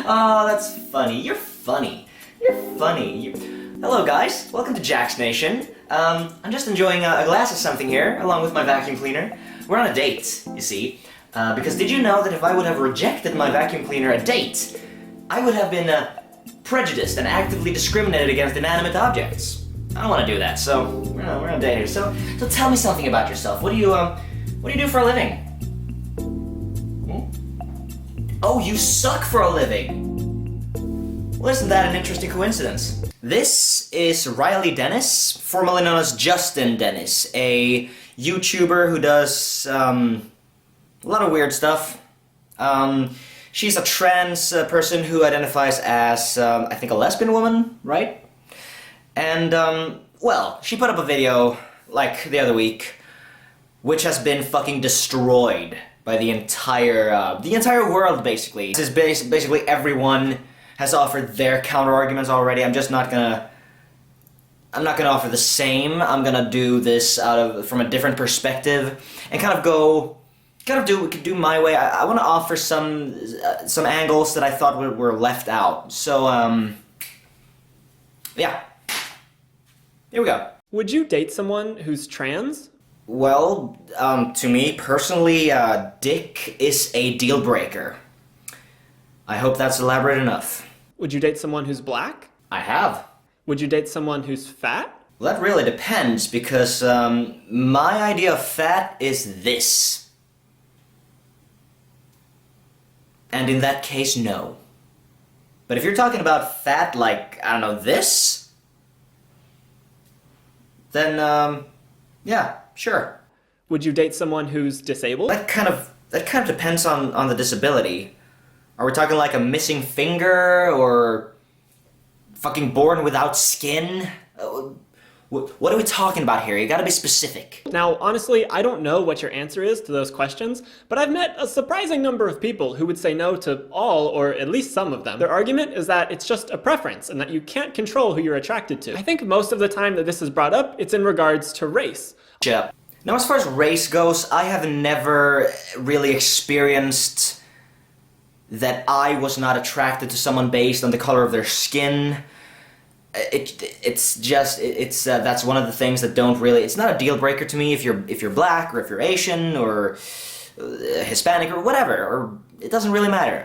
Oh, that's funny. You're funny. You're funny. Hello, guys. Welcome to Jack's Nation. I'm just enjoying a glass of something here, along with my vacuum cleaner. We're on a date, you see. Because did you know that if I would have rejected my vacuum cleaner a date, I would have been prejudiced and actively discriminated against inanimate objects? I don't want to do that, so we're on a date here. So tell me something about yourself. What do you do for a living? Oh, you suck for a living! Well, isn't that an interesting coincidence? This is Riley Dennis, formerly known as Justin Dennis, a YouTuber who does a lot of weird stuff. She's a trans person who identifies as, I think, a lesbian woman, right? And, well, she put up a video, like, the other week, which has been fucking destroyed by the entire world, basically. This is basically everyone has offered their counter-arguments already. I'm not gonna offer the same. I'm gonna do this from a different perspective and do my way. I want to offer some angles that I thought were left out. So, yeah. Here we go. Would you date someone who's trans? Well, to me personally, dick is a deal breaker. I hope that's elaborate enough. Would you date someone who's black? I have. Would you date someone who's fat? Well, that really depends, because my idea of fat is this. And in that case, no. But if you're talking about fat like, I don't know, this? Then, yeah, sure. Would you date someone who's disabled? That kind of depends on the disability. Are we talking like a missing finger, or fucking born without skin? What are we talking about here? You gotta be specific. Now, honestly, I don't know what your answer is to those questions, but I've met a surprising number of people who would say no to all, or at least some of them. Their argument is that it's just a preference, and that you can't control who you're attracted to. I think most of the time that this is brought up, it's in regards to race. Yeah. Now, as far as race goes, I have never really experienced that I was not attracted to someone based on the color of their skin. That's one of the things that don't really, it's not a deal breaker to me if you're black, or if you're Asian, or Hispanic, or whatever, or it doesn't really matter.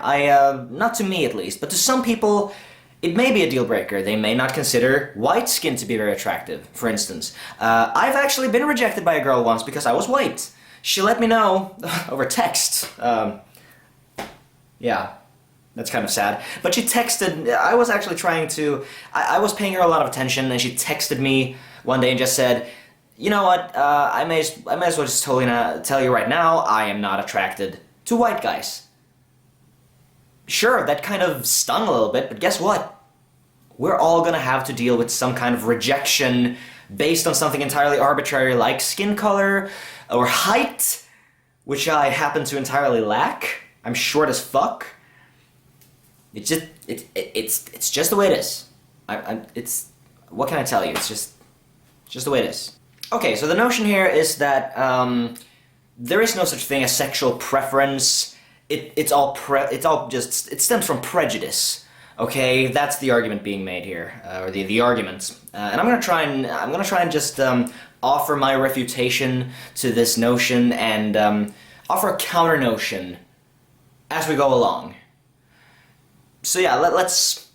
Not to me at least, but to some people, it may be a deal breaker. They may not consider white skin to be very attractive, for instance. I've actually been rejected by a girl once because I was white. She let me know over text. Yeah, that's kind of sad. But she texted, I was actually trying to, I was paying her a lot of attention, and she texted me one day and just said, you know what, I may as well just tell you right now, I am not attracted to white guys. Sure, that kind of stung a little bit, but guess what? We're all gonna have to deal with some kind of rejection based on something entirely arbitrary like skin color or height, which I happen to entirely lack. I'm short as fuck. It's just the way it is. What can I tell you? It's just the way it is. Okay, so the notion here is that there is no such thing as sexual preference. It stems from prejudice. Okay, that's the argument being made here, or the argument. And I'm gonna try and just offer my refutation to this notion and offer a counter notion as we go along. So yeah, let's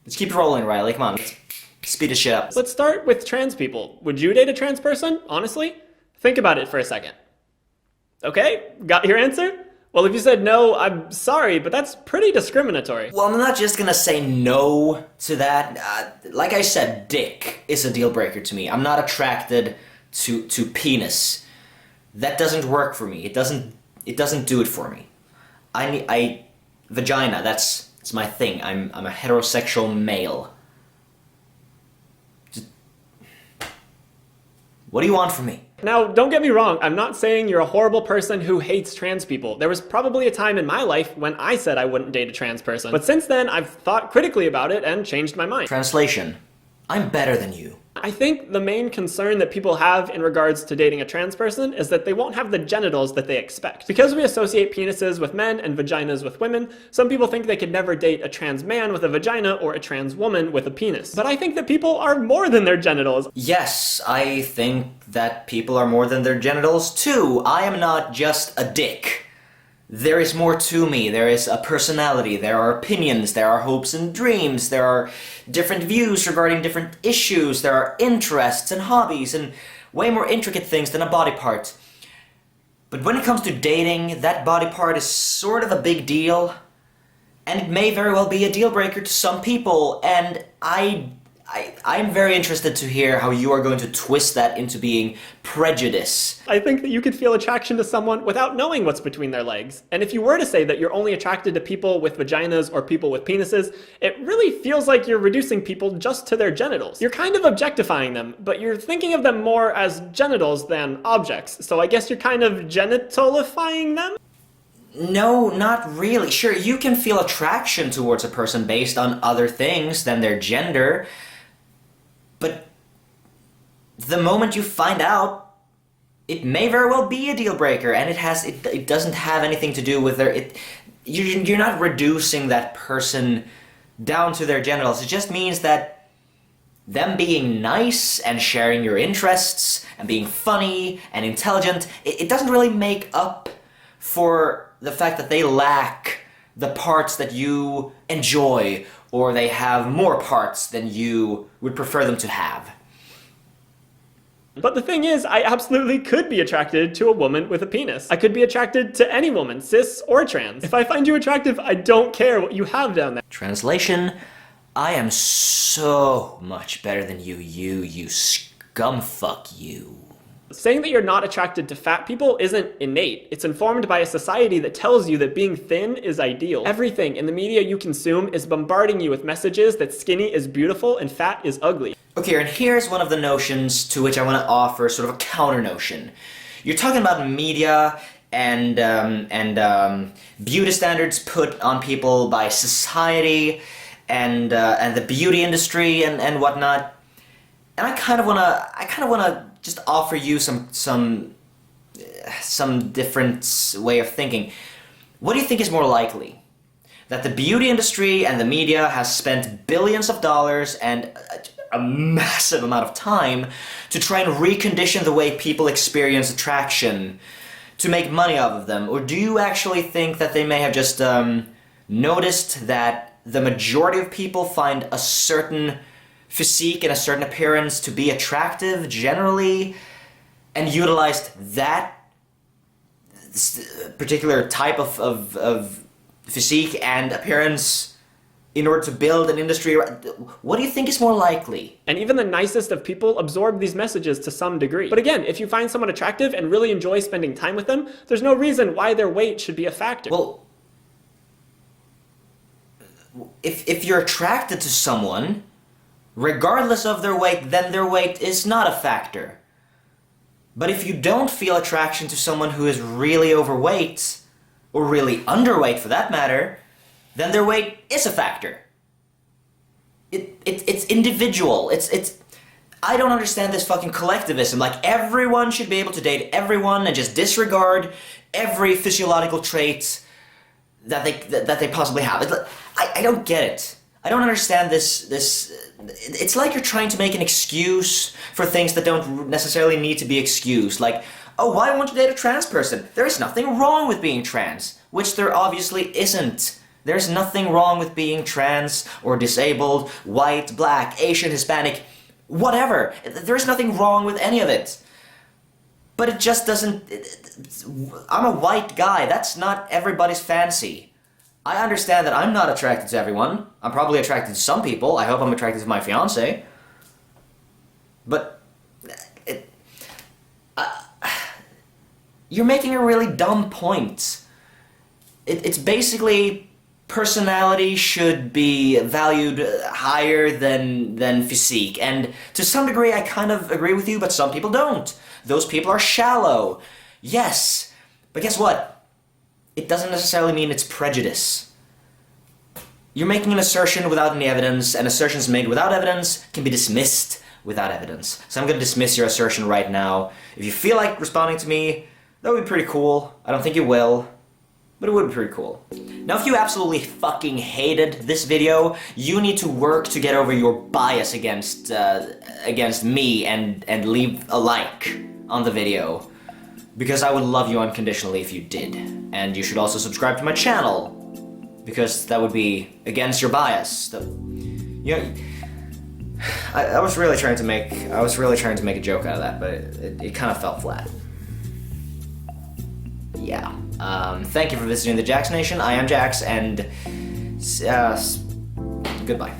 keep it rolling, Riley. Come on, let's speed this shit up. Let's start with trans people. Would you date a trans person, honestly? Think about it for a second. Okay, got your answer? Well, if you said no, I'm sorry, but that's pretty discriminatory. Well, I'm not just gonna say no to that. Like I said, dick is a deal breaker to me. I'm not attracted to penis. That doesn't work for me. It doesn't do it for me. Vagina, it's my thing. I'm a heterosexual male. What do you want from me? Now, don't get me wrong, I'm not saying you're a horrible person who hates trans people. There was probably a time in my life when I said I wouldn't date a trans person. But since then, I've thought critically about it and changed my mind. Translation. I'm better than you. I think the main concern that people have in regards to dating a trans person is that they won't have the genitals that they expect. Because we associate penises with men and vaginas with women, some people think they could never date a trans man with a vagina or a trans woman with a penis. But I think that people are more than their genitals. Yes, I think that people are more than their genitals too. I am not just a dick. There is more to me. There is a personality, there are opinions, there are hopes and dreams, there are different views regarding different issues, there are interests and hobbies and way more intricate things than a body part. But when it comes to dating, that body part is sort of a big deal, and it may very well be a deal breaker to some people, and I'm very interested to hear how you are going to twist that into being prejudice. I think that you could feel attraction to someone without knowing what's between their legs. And if you were to say that you're only attracted to people with vaginas or people with penises, it really feels like you're reducing people just to their genitals. You're kind of objectifying them, but you're thinking of them more as genitals than objects. So I guess you're kind of genitalifying them? No, not really. Sure, you can feel attraction towards a person based on other things than their gender, but the moment you find out, it may very well be a deal breaker, and it doesn't have anything to do with you're not reducing that person down to their genitals. It just means that them being nice and sharing your interests and being funny and intelligent, it doesn't really make up for the fact that they lack the parts that you enjoy, or they have more parts than you would prefer them to have. But the thing is, I absolutely could be attracted to a woman with a penis. I could be attracted to any woman, cis or trans. If I find you attractive, I don't care what you have down there. Translation, I am so much better than you scumfuck you. Saying that you're not attracted to fat people isn't innate. It's informed by a society that tells you that being thin is ideal. Everything in the media you consume is bombarding you with messages that skinny is beautiful and fat is ugly. Okay, and here's one of the notions to which I want to offer sort of a counter notion. You're talking about media and beauty standards put on people by society and the beauty industry and whatnot. And I kind of wanna just offer you some different way of thinking. What do you think is more likely? That the beauty industry and the media has spent billions of dollars and a massive amount of time to try and recondition the way people experience attraction to make money off of them? Or do you actually think that they may have just noticed that the majority of people find a certain physique and a certain appearance to be attractive generally, and utilized that particular type of physique and appearance in order to build an industry? What do you think is more likely? And even the nicest of people absorb these messages to some degree. But again, if you find someone attractive and really enjoy spending time with them, there's no reason why their weight should be a factor. Well, if you're attracted to someone, regardless of their weight, then their weight is not a factor. But if you don't feel attraction to someone who is really overweight, or really underweight for that matter, then their weight is a factor. It's individual. I don't understand this fucking collectivism. Like, everyone should be able to date everyone and just disregard every physiological trait that they possibly have. I don't get it. I don't understand this. It's like you're trying to make an excuse for things that don't necessarily need to be excused. Like, oh, why won't you date a trans person? There is nothing wrong with being trans, which there obviously isn't. There's nothing wrong with being trans or disabled, white, black, Asian, Hispanic, whatever. There's nothing wrong with any of it. But it just doesn't... I'm a white guy. That's not everybody's fancy. I understand that I'm not attracted to everyone. I'm probably attracted to some people. I hope I'm attracted to my fiancé. But... you're making a really dumb point. It's basically... personality should be valued higher than physique. And to some degree I kind of agree with you, but some people don't. Those people are shallow. Yes. But guess what? It doesn't necessarily mean it's prejudice. You're making an assertion without any evidence, and assertions made without evidence can be dismissed without evidence. So I'm gonna dismiss your assertion right now. If you feel like responding to me, that would be pretty cool. I don't think you will, but it would be pretty cool. Now, if you absolutely fucking hated this video, you need to work to get over your bias against me and leave a like on the video, because I would love you unconditionally if you did. And you should also subscribe to my channel, because that would be against your bias. I was really trying to make a joke out of that, but it kind of fell flat. Yeah. Thank you for visiting the Jax Nation. I am Jax, and goodbye.